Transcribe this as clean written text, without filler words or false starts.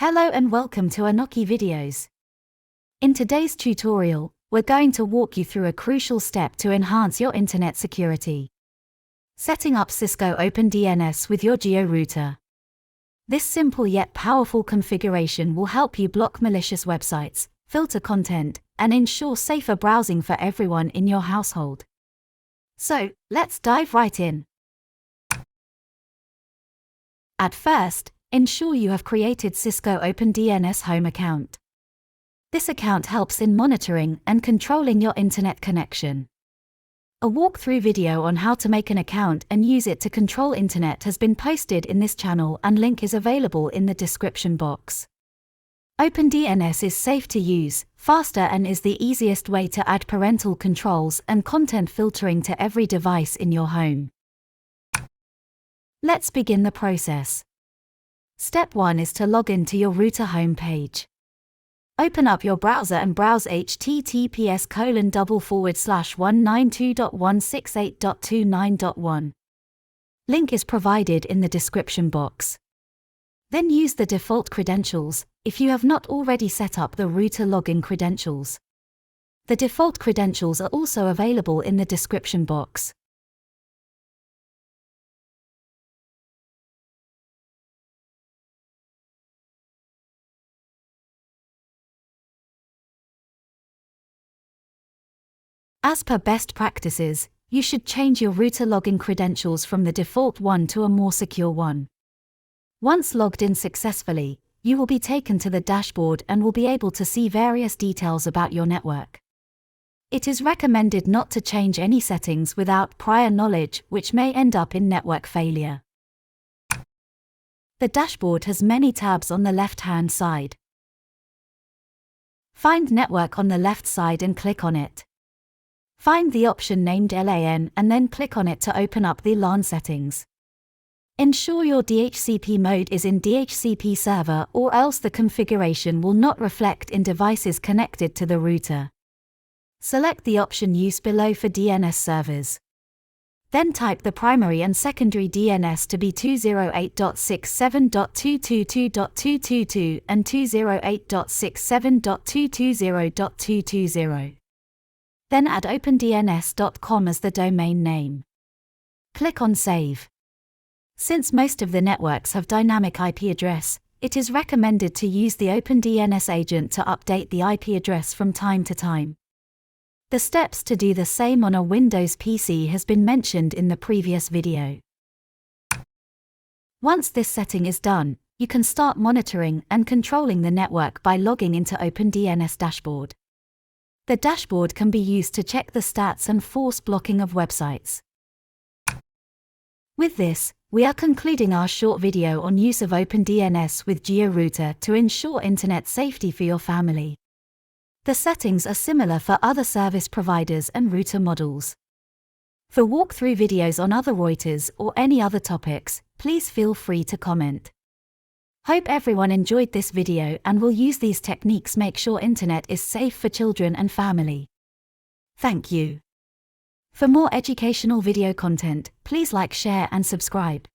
Hello and welcome to Anoki Videos. In today's tutorial, we're going to walk you through a crucial step to enhance your internet security. Setting up Cisco OpenDNS with your Geo router. This simple yet powerful configuration will help you block malicious websites, filter content, and ensure safer browsing for everyone in your household. So, let's dive right in. At first, ensure you have created Cisco OpenDNS home account. This account helps in monitoring and controlling your internet connection. A walkthrough video on how to make an account and use it to control internet has been posted in this channel and link is available in the description box. OpenDNS is safe to use, faster and is the easiest way to add parental controls and content filtering to every device in your home. Let's begin the process. Step 1 is to log in to your router homepage. Open up your browser and browse https://192.168.29.1. Link is provided in the description box. Then use the default credentials, if you have not already set up the router login credentials. The default credentials are also available in the description box. As per best practices, you should change your router login credentials from the default one to a more secure one. Once logged in successfully, you will be taken to the dashboard and will be able to see various details about your network. It is recommended not to change any settings without prior knowledge, which may end up in network failure. The dashboard has many tabs on the left-hand side. Find Network on the left side and click on it. Find the option named LAN and then click on it to open up the LAN settings. Ensure your DHCP mode is in DHCP server or else the configuration will not reflect in devices connected to the router. Select the option Use below for DNS servers. Then type the primary and secondary DNS to be 208.67.222.222 and 208.67.220.220. Then add opendns.com as the domain name. Click on Save. Since most of the networks have dynamic IP address, it is recommended to use the OpenDNS agent to update the IP address from time to time. The steps to do the same on a Windows PC has been mentioned in the previous video. Once this setting is done, you can start monitoring and controlling the network by logging into OpenDNS dashboard. The dashboard can be used to check the stats and force blocking of websites. With this, we are concluding our short video on use of OpenDNS with GeoRouter to ensure internet safety for your family. The settings are similar for other service providers and router models. For walkthrough videos on other routers or any other topics, please feel free to comment. Hope everyone enjoyed this video and will use these techniques make sure internet is safe for children and family. Thank you. For more educational video content, please like, share and subscribe.